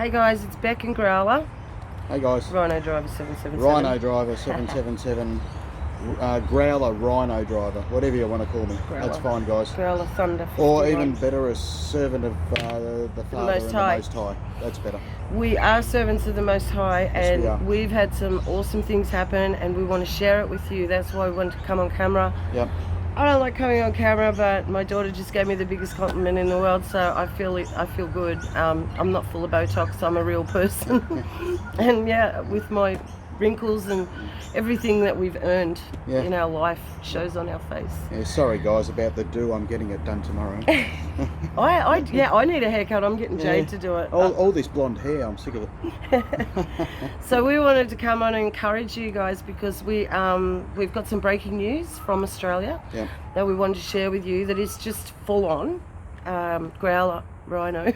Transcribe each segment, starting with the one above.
Hey guys, it's Beck and Growler. Hey guys. Rhino Driver 777. Rhino Driver 777. Growler Rhino Driver, whatever you want to call me. Growler. That's fine, guys. Growler Thunder 51. Or even better, a servant of the Father and the Most High. That's better. We are servants of the Most High, and yes, we've had some awesome things happen, and we want to share it with you. That's why we wanted to come on camera. Yep. I don't like coming on camera, but my daughter just gave me the biggest compliment in the world, so I feel good. I'm not full of Botox. I'm a real person, and yeah, with my wrinkles and everything that we've earned in our life shows on our face. Yeah, sorry guys about the do. I'm getting it done tomorrow. I need a haircut. I'm getting Jade to do it. All this blonde hair, I'm sick of it. So we wanted to come on and encourage you guys because we've got some breaking news from Australia that we wanted to share with you that is just full on. Growler Rhino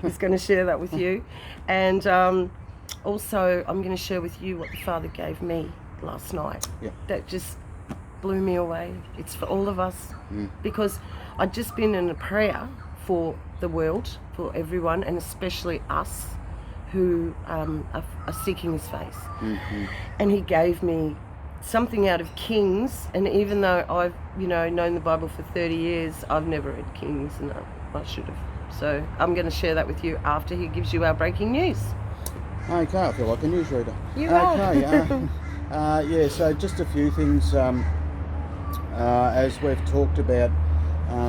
is going to share that with you, and also I'm going to share with you what the Father gave me last night. That just blew me away. It's for all of us because I'd just been in a prayer for the world, for everyone, and especially us who are seeking His face. And He gave me something out of Kings, and even though I've known the Bible for 30 years, I've never read Kings, and I should have. So I'm going to share that with you after He gives you our breaking news. Okay, I feel like a newsreader. You are. Okay, so just a few things. As we've talked about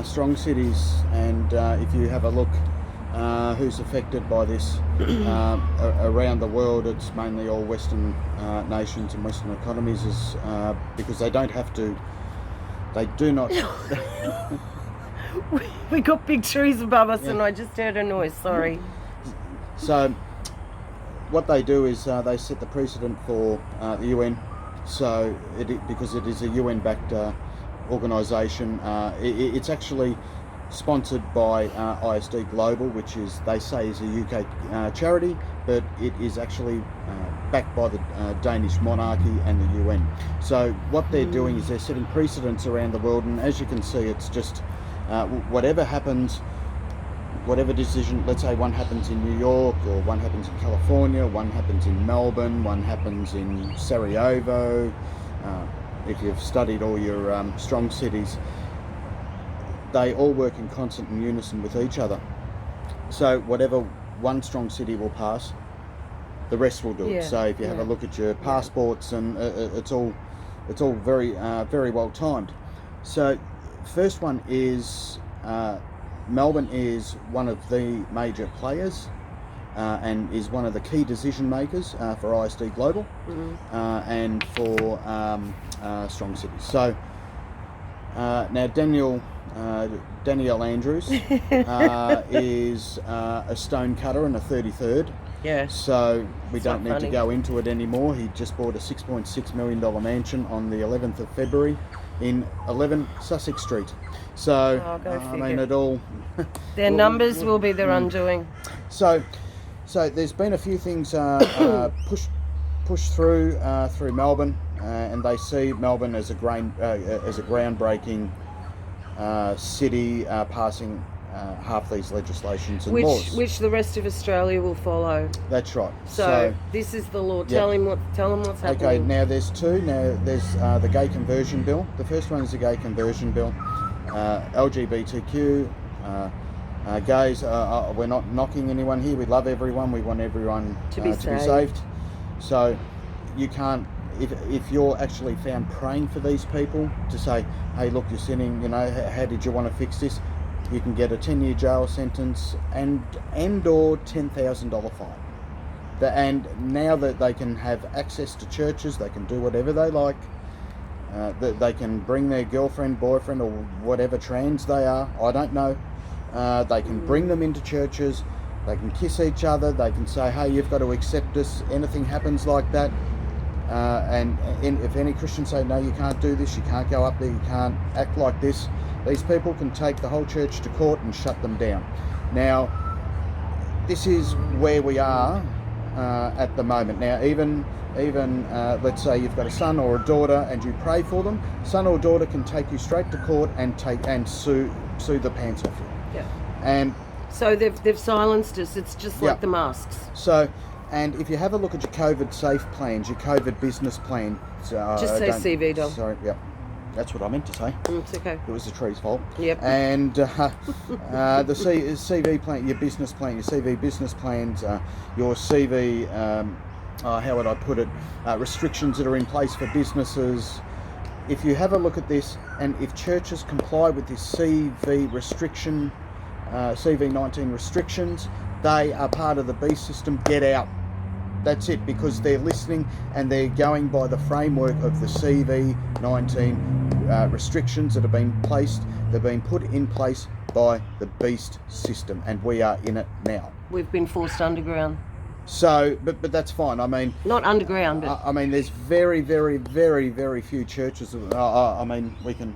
strong cities, and if you have a look who's affected by this around the world, it's mainly all Western nations and Western economies, is because they don't have to, they do not. We got big trees above us and I just heard a noise, sorry. So what they do is they set the precedent for the UN. So because it is a UN-backed organisation, it's actually sponsored by ISD Global, which is, they say, is a UK charity, but it is actually backed by the Danish monarchy and the UN. So what they're doing is they're setting precedents around the world, and as you can see, it's just whatever happens, whatever decision, let's say one happens in New York, or one happens in California, one happens in Melbourne, one happens in Sarajevo, if you've studied all your strong cities, they all work in constant and unison with each other. So whatever one strong city will pass, the rest will do it. So if you have a look at your passports, and it's all very very well timed. So first one is Melbourne is one of the major players and is one of the key decision makers for ISD Global and for strong cities. So now Danielle Andrews is a stone cutter and a 33rd. Yeah. So we It's don't not need funny. to go into it anymore. He just bought a $6.6 million mansion on the 11th of February in 11 Sussex Street. So I mean, it all. Their numbers will be their undoing. So there's been a few things pushed through Melbourne, and they see Melbourne as a groundbreaking city, passing half these legislations and laws, which the rest of Australia will follow. That's right. So this is the law. Tell them what's happening. Okay, now there's two. Now there's the gay conversion bill. The first one is the gay conversion bill. LGBTQ, gays. We're not knocking anyone here. We love everyone. We want everyone to be saved. So you can't, if you're actually found praying for these people, to say, hey, look, you're sinning. How did you want to fix this? You can get a 10-year jail sentence and or $10,000 fine. And now that they can have access to churches, they can do whatever they like. They can bring their girlfriend, boyfriend, or whatever trans they are. I don't know. They can bring them into churches. They can kiss each other. They can say, hey, you've got to accept us. Anything happens like that. And if any Christians say, no, you can't do this, you can't go up there, you can't act like this, these people can take the whole church to court and shut them down. Now, this is where we are at the moment. Now, even let's say you've got a son or a daughter and you pray for them, son or daughter can take you straight to court and sue the pants off you. Yeah. And So they've silenced us. It's just like the masks. So, and if you have a look at your COVID safe plans, your COVID business plan, just say CV, Dom. Sorry, yep. That's what I meant to say. It's okay. It was the tree's fault. Yep. And the CV plan, your business plan, your CV business plans, your CV, how would I put it, restrictions that are in place for businesses. If you have a look at this, and if churches comply with this CV restriction, CV19 restrictions, they are part of the B system. Get out. That's it, because they're listening and they're going by the framework of the CV19 restrictions that have been placed. They've been put in place by the beast system, and we are in it now. We've been forced underground. So, but that's fine. I mean, not underground, but I mean, there's very, very, very, very few churches. I mean, we can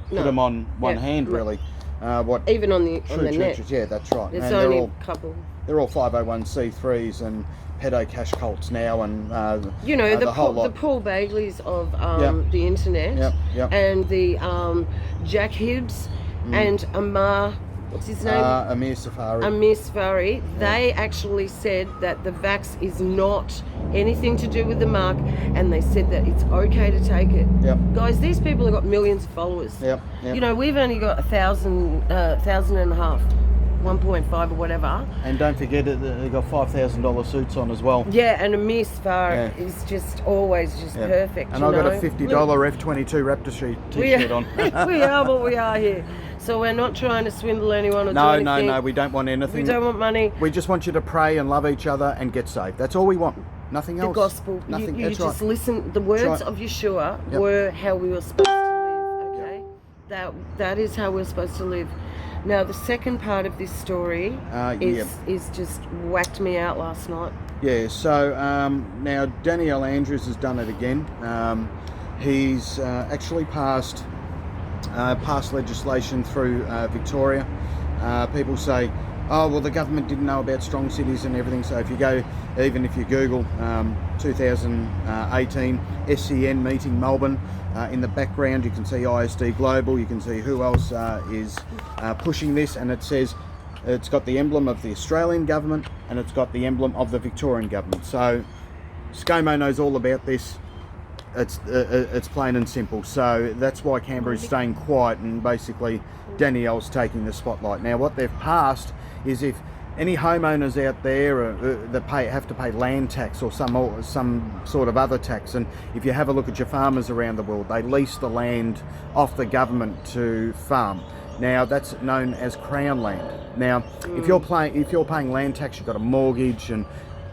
put them on one hand, really. What even on the churches? net? Yeah, that's right. There's and only a couple. They're all 501c3s and pedo cash cults now, and the Paul Bagleys of the internet, and the Jack Hibbs and Amar. What's his name? Amir Safari. Amir Safari. They actually said that the vax is not anything to do with the mark, and they said that it's okay to take it. Guys, these people have got millions of followers. You know, we've only got 1,000 and a half. 1.5 or whatever. And don't forget it, they got $5,000 suits on as well. Yeah, and Amir Safari is just always perfect. And I've got a $50 F-22 Raptor t-shirt on. We are what we are here. So we're not trying to swindle anyone or do anything. No, we don't want anything. We don't want money. We just want you to pray and love each other and get saved. That's all we want. Nothing else. The gospel. Nothing. You just listen. The words of Yeshua were how we were supposed to live. Okay, that is how we're supposed to live. Now the second part of this story is just whacked me out last night. Yeah. So now Danielle Andrews has done it again. He's actually passed legislation through Victoria. People say, oh, well, the government didn't know about strong cities and everything. So if you go, even if you Google 2018 SCN meeting Melbourne, in the background you can see ISD Global, you can see who else is pushing this, and it says it's got the emblem of the Australian government and it's got the emblem of the Victorian government. So ScoMo knows all about this. It's plain and simple. So that's why Canberra is staying quiet, and basically Danielle's taking the spotlight. Now what they've passed is if any homeowners out there that have to pay land tax or some sort of other tax, and if you have a look at your farmers around the world, they lease the land off the government to farm. Now that's known as Crown land. Now if you're paying land tax, you've got a mortgage and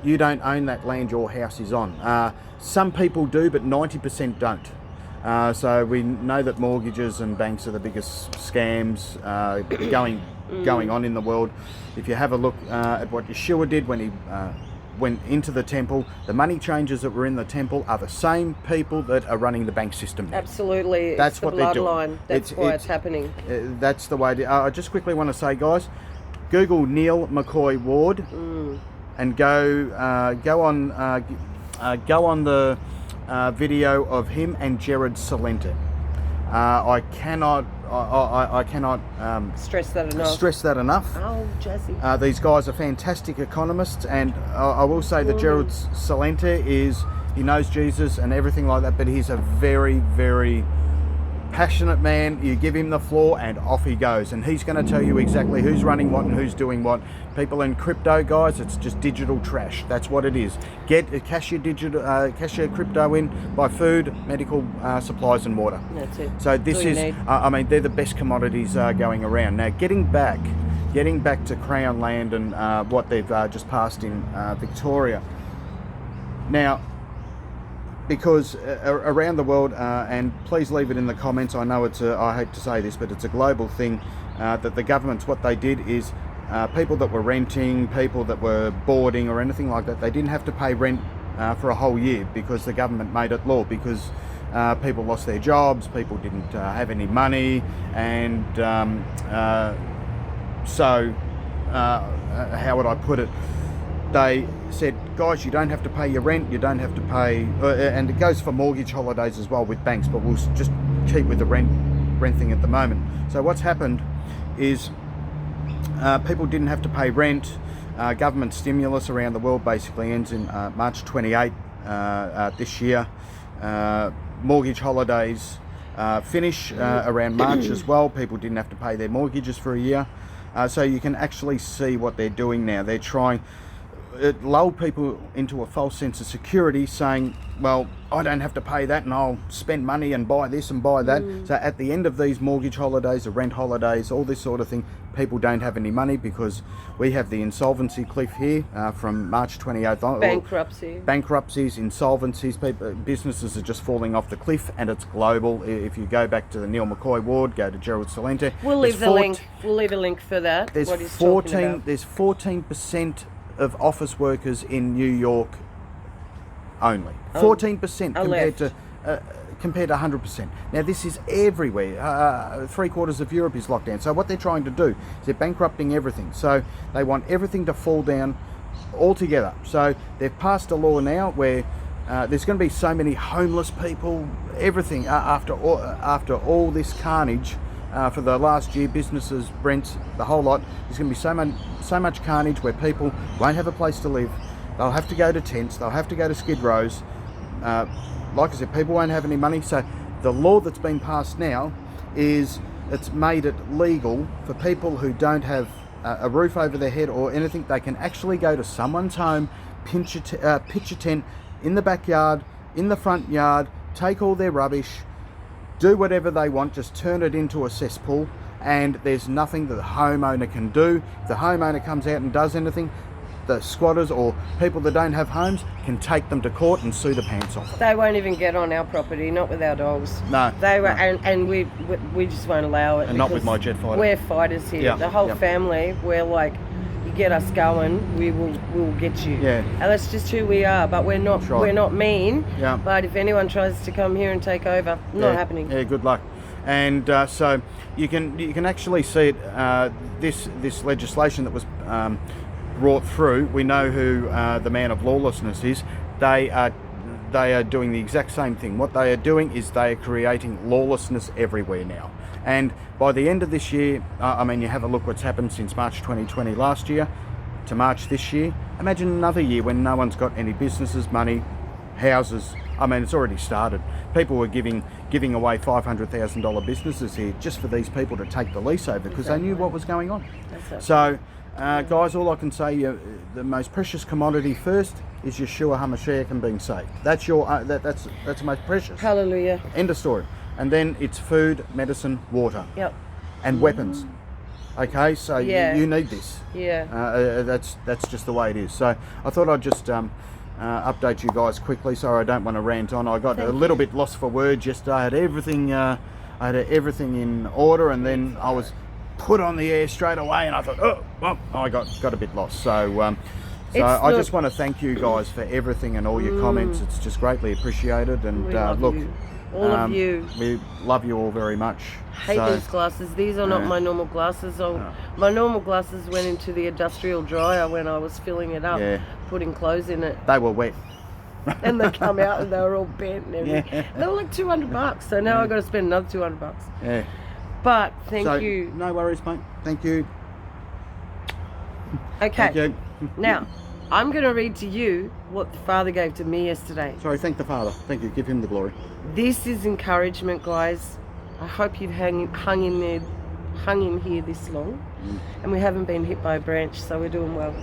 you don't own that land your house is on. Some people do, but 90% don't. So we know that mortgages and banks are the biggest scams going on in the world. If you have a look at what Yeshua did when he went into the temple, the money changers that were in the temple are the same people that are running the bank system now. Absolutely. That's it's the what they're bloodline. doing. That's why it's happening. That's the way. I just quickly want to say, guys, Google Neil McCoy Ward and go on the video of him and Jared Salente. I cannot stress that enough. Oh, Jesse. These guys are fantastic economists, and I will say that Jared Salente he knows Jesus and everything like that, but he's a very, very passionate man. You give him the floor and off he goes, and he's going to tell you exactly who's running what and who's doing what. People in crypto, guys, it's just digital trash. That's what it is. Cash your crypto in, buy food, medical supplies and water. That's it. So this is they're the best commodities going around. Now getting back to Crown land and what they've just passed in Victoria. Now, because around the world, and please leave it in the comments, I know I hate to say this, but it's a global thing, that the governments, what they did is people that were renting, people that were boarding or anything like that, they didn't have to pay rent for a whole year because the government made it law, because people lost their jobs, people didn't have any money, and so how would I put it? They said, guys, you don't have to pay your rent, you don't have to pay, and it goes for mortgage holidays as well with banks, but we'll just keep with the rent thing at the moment. So what's happened is people didn't have to pay rent. Government stimulus around the world basically ends in March 28 this year. Mortgage holidays finish around March as well. People didn't have to pay their mortgages for a year. So you can actually see what they're doing now. They're trying, it lulled people into a false sense of security, saying, well, I don't have to pay that and I'll spend money and buy this and buy that. So at the end of these mortgage holidays, the rent holidays, all this sort of thing, people don't have any money because we have the insolvency cliff here from March 28th on. Bankruptcies, insolvencies, businesses are just falling off the cliff, and it's global. If you go back to the Neil McCoy ward, go to Gerald Salente. We'll leave a link for that. There's 14% of office workers in New York only. 14% compared to 100%. Now this is everywhere. 3/4 of Europe is locked down. So what they're trying to do is they're bankrupting everything. So they want everything to fall down altogether. So they've passed a law now where there's going to be so many homeless people, everything after all this carnage. For the last year, businesses, rents, the whole lot. There's going to be so much carnage where people won't have a place to live. They'll have to go to tents. They'll have to go to skid rows. Like I said, people won't have any money. So the law that's been passed now is it's made it legal for people who don't have a roof over their head or anything. They can actually go to someone's home, pitch a tent in the backyard, in the front yard, take all their rubbish, do whatever they want, just turn it into a cesspool, and there's nothing that the homeowner can do. If the homeowner comes out and does anything, the squatters or people that don't have homes can take them to court and sue the pants off. They won't even get on our property, not with our dogs. No. They were, no. And we just won't allow it. And not with my jet fighter. We're fighters here. Yeah. The whole family, we're like, you get us going, we'll get you. Yeah. And that's just who we are. But we're not mean. Yeah. But if anyone tries to come here and take over, not happening. Yeah, good luck. And so you can actually see it. This legislation that was brought through. We know who the man of lawlessness is. They are doing the exact same thing. What they are doing is they are creating lawlessness everywhere now. And by the end of this year, I mean, you have a look what's happened since March 2020 last year to March this year. Imagine another year when no one's got any businesses, money, houses. I mean, it's already started. People were giving away $500,000 businesses here just for these people to take the lease over because they knew what was going on. So, guys, all I can say, the most precious commodity first is Yeshua HaMashiach and being saved. That's that's the most precious. Hallelujah. End of story. And then it's food, medicine, water. Yep. And weapons. Okay, so you need this. Yeah. That's just the way it is. So I thought I'd just update you guys quickly. Sorry, I don't want to rant on. I got a little bit lost for words yesterday. I had everything in order, and then I was put on the air straight away, and I thought, I got a bit lost. So I just want to thank you guys for everything and all your comments. It's just greatly appreciated. And look, all of you. We love you all very much. Hate these glasses. These are not my normal glasses. My normal glasses went into the industrial dryer when I was filling it up, putting clothes in it. They were wet. And they come out and they were all bent and everything. Yeah. They were like $200, so now I've got to spend another $200. Yeah. But thank you. No worries, mate. Thank you. Okay. Thank you. Now, I'm going to read to you what the Father gave to me yesterday. Sorry, thank the Father. Thank you. Give him the glory. This is encouragement, guys. I hope you've hung in here this long. And we haven't been hit by a branch, so we're doing well.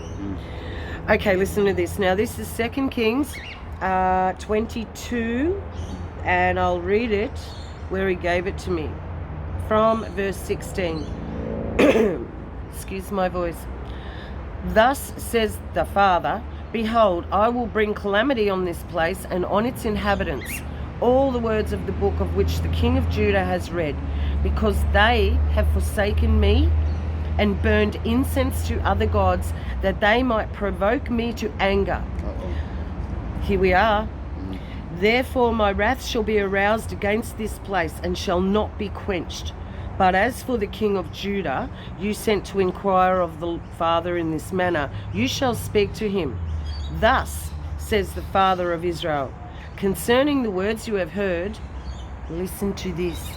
Okay, listen to this. Now, this is 2 Kings 22, and I'll read it where he gave it to me. From verse 16. Excuse my voice. Thus says the Father, behold, I will bring calamity on this place and on its inhabitants, all the words of the book of which the king of Judah has read, because they have forsaken me and burned incense to other gods, that they might provoke me to anger. Here we are. Therefore my wrath shall be aroused against this place and shall not be quenched. But as for the king of Judah, you sent to inquire of the Father in this manner, you shall speak to him. Thus says the Father of Israel, concerning the words you have heard, listen to this.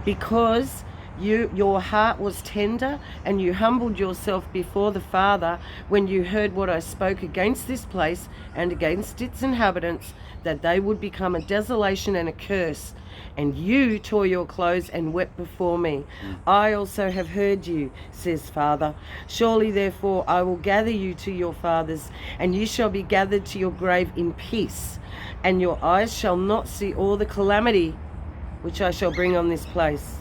Because Your heart was tender, and you humbled yourself before the Father when you heard what I spoke against this place and against its inhabitants, that they would become a desolation and a curse. And you tore your clothes and wept before me. I also have heard you, says Father. Surely therefore I will gather you to your fathers, and you shall be gathered to your grave in peace, and your eyes shall not see all the calamity which I shall bring on this place.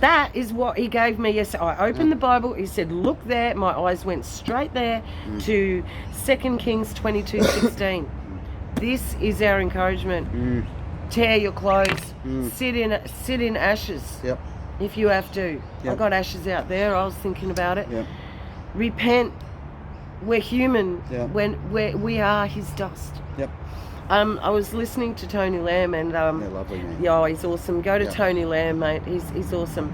That is what he gave me yesterday. I opened the Bible, he said, look there. My eyes went straight there to 2 Kings 22:16. This is our encouragement. Tear your clothes, sit in ashes if you have to. I got ashes out there, I was thinking about it. Repent. We're human when we are his dust. I was listening to Tony Lamb, and lovely, man. yeah, he's awesome. Go to Tony Lamb, mate. He's awesome.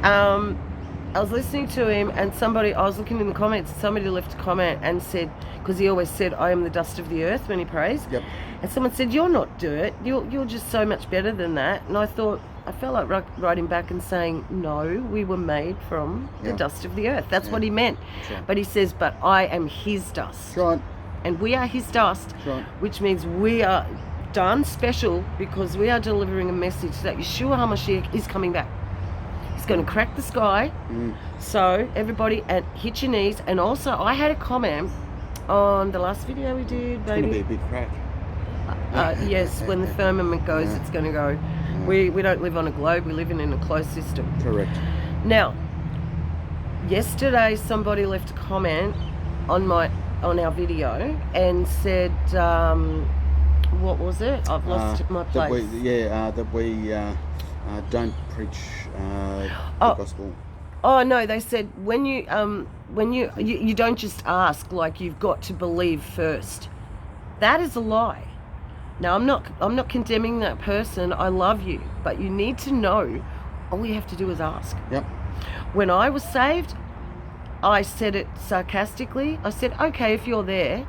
I was listening to him, and I was looking in the comments, somebody left a comment and said, because he always said, I am the dust of the earth when he prays. And someone said, you're not dirt, you're just so much better than that. And I thought, I felt like writing back and saying, no, we were made from the dust of the earth. That's what he meant. But he says, but I am his dust. And we are his dust, which means we are done special because we are delivering a message that Yeshua HaMashiach is coming back. He's going to crack the sky. So everybody, hit your knees. And also, I had a comment on the last video we did, baby. It's going to be a big crack. Yes, when the firmament goes, it's going to go. We don't live on a globe, we live in a closed system. Correct. Now, yesterday somebody left a comment on our video and said, what was it? I've lost my place. That we don't preach the gospel. Oh no, they said when you don't just ask, like you've got to believe first. That is a lie. Now I'm not condemning that person. I love you, but you need to know all you have to do is ask. When I was saved, I said it sarcastically. I said, okay, if you're there,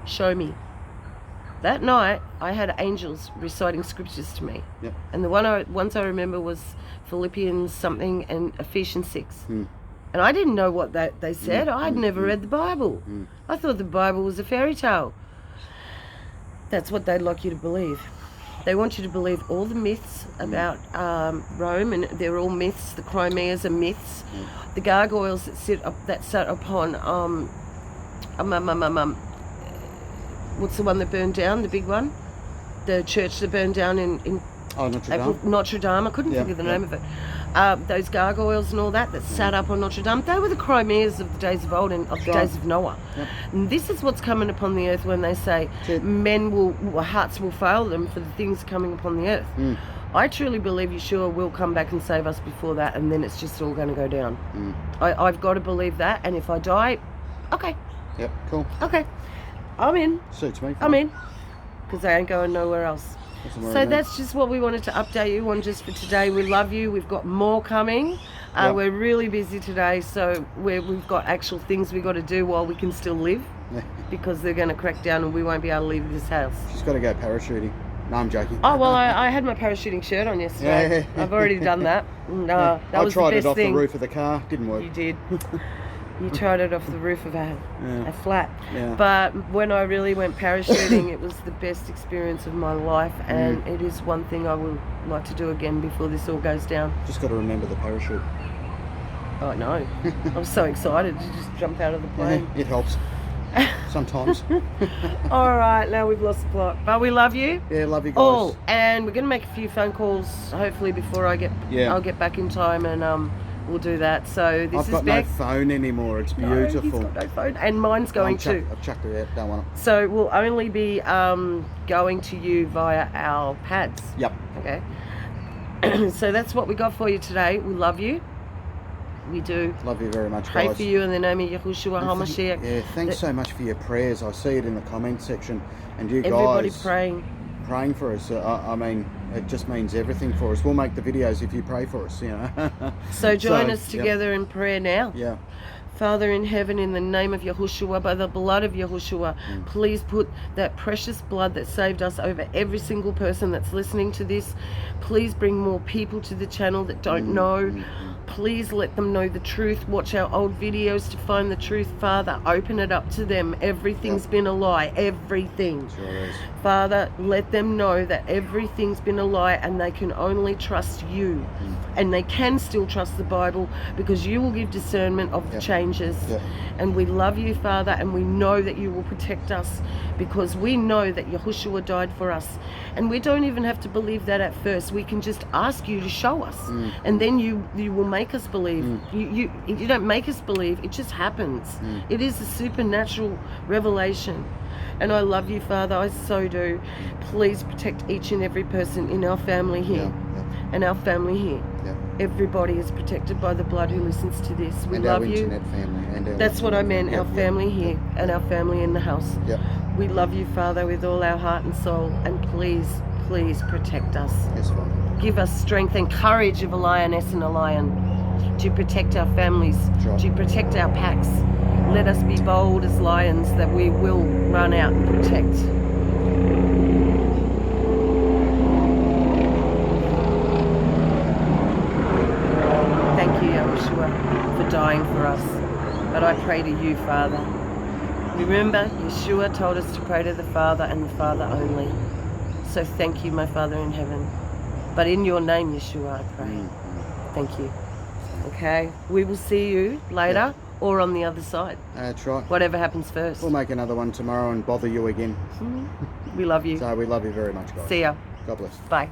show me. That night, I had angels reciting scriptures to me. And the ones I remember was Philippians something and Ephesians 6. And I didn't know what they said. I'd never read the Bible. I thought the Bible was a fairy tale. That's what they'd like you to believe. They want you to believe all the myths about Rome, and they're all myths. The Crimeas are myths. The gargoyles that sat upon what's the one that burned down? The big one, the church that burned down in Notre Dame. Notre Dame. I couldn't think of the name of it. Those gargoyles and all that sat up on Notre Dame. They were the Crimeas of the days of old and of the days of Noah. And this is what's coming upon the earth when they say hearts will fail them for the things coming upon the earth. I truly believe Yeshua will come back and save us before that, and then it's just all going to go down. I've got to believe that, and if I die, okay. Cool. Okay. I'm in. Suits me. I'm in. Because I ain't going nowhere else. So that's just what we wanted to update you on just for today. We love you. We've got more coming. We're really busy today, so we've got actual things we've got to do while we can still live, because they're going to crack down and we won't be able to leave this house. She's got to go parachuting. No, I'm joking. Oh, well, I had my parachuting shirt on yesterday. I've already done that. That was the best thing. I tried it off the roof of the car. Didn't work. You did. You tried it off the roof of a flat. But when I really went parachuting, it was the best experience of my life, and it is one thing I would like to do again before this all goes down. Just got to remember the parachute. I know. I was so excited to just jump out of the plane. It helps. Sometimes. All right, now we've lost the plot. But we love you. Yeah, love you guys. And we're going to make a few phone calls, hopefully, before I'll get back in time, and we'll do that. So this I've got no phone anymore. It's beautiful. He's got no phone, and mine's going too. I've chucked it out. Don't want it. So we'll only be going to you via our pads. Okay. So that's what we got for you today. We love you. We do. Love you very much, guys. Pray for you in the name of Yahushua HaMashiach. Thanks so much for your prayers. I see it in the comment section, and you everybody guys praying for us. I mean, it just means everything for us. We'll make the videos if you pray for us, you know. So join us together in prayer now. Father in heaven, in the name of Yahushua, by the blood of Yahushua, please put that precious blood that saved us over every single person that's listening to this. Please bring more people to the channel that don't know. Please let them know the truth. Watch our old videos to find the truth. Father, open it up to them. Everything's been a lie. Everything. Sure is. Father, let them know that everything's been a lie and they can only trust you. And they can still trust the Bible because you will give discernment of the changes. And we love you, Father, and we know that you will protect us because we know that Yahushua died for us. And we don't even have to believe that at first. We can just ask you to show us. And then you will make us believe. You don't make us believe, it just happens. It is a supernatural revelation. And I love you, Father, I so do. Please protect each and every person in our family here. And our family here. Everybody is protected by the blood who listens to this. We love you. And our internet family. And our That's what I meant, our family here and our family in the house. We love you, Father, with all our heart and soul. And please, please protect us. Yes, Father. Give us strength and courage of a lioness and a lion to protect our families, to protect our packs. Let us be bold as lions that we will run out and protect. Thank you, Yahushua, for dying for us. But I pray to you, Father. Remember, Yeshua told us to pray to the Father and the Father only. So thank you, my Father in heaven. But in your name, Yeshua, I pray. Thank you. Okay, we will see you later or on the other side. That's right. Whatever happens first. We'll make another one tomorrow and bother you again. We love you. So we love you very much, guys. See ya. God bless. Bye.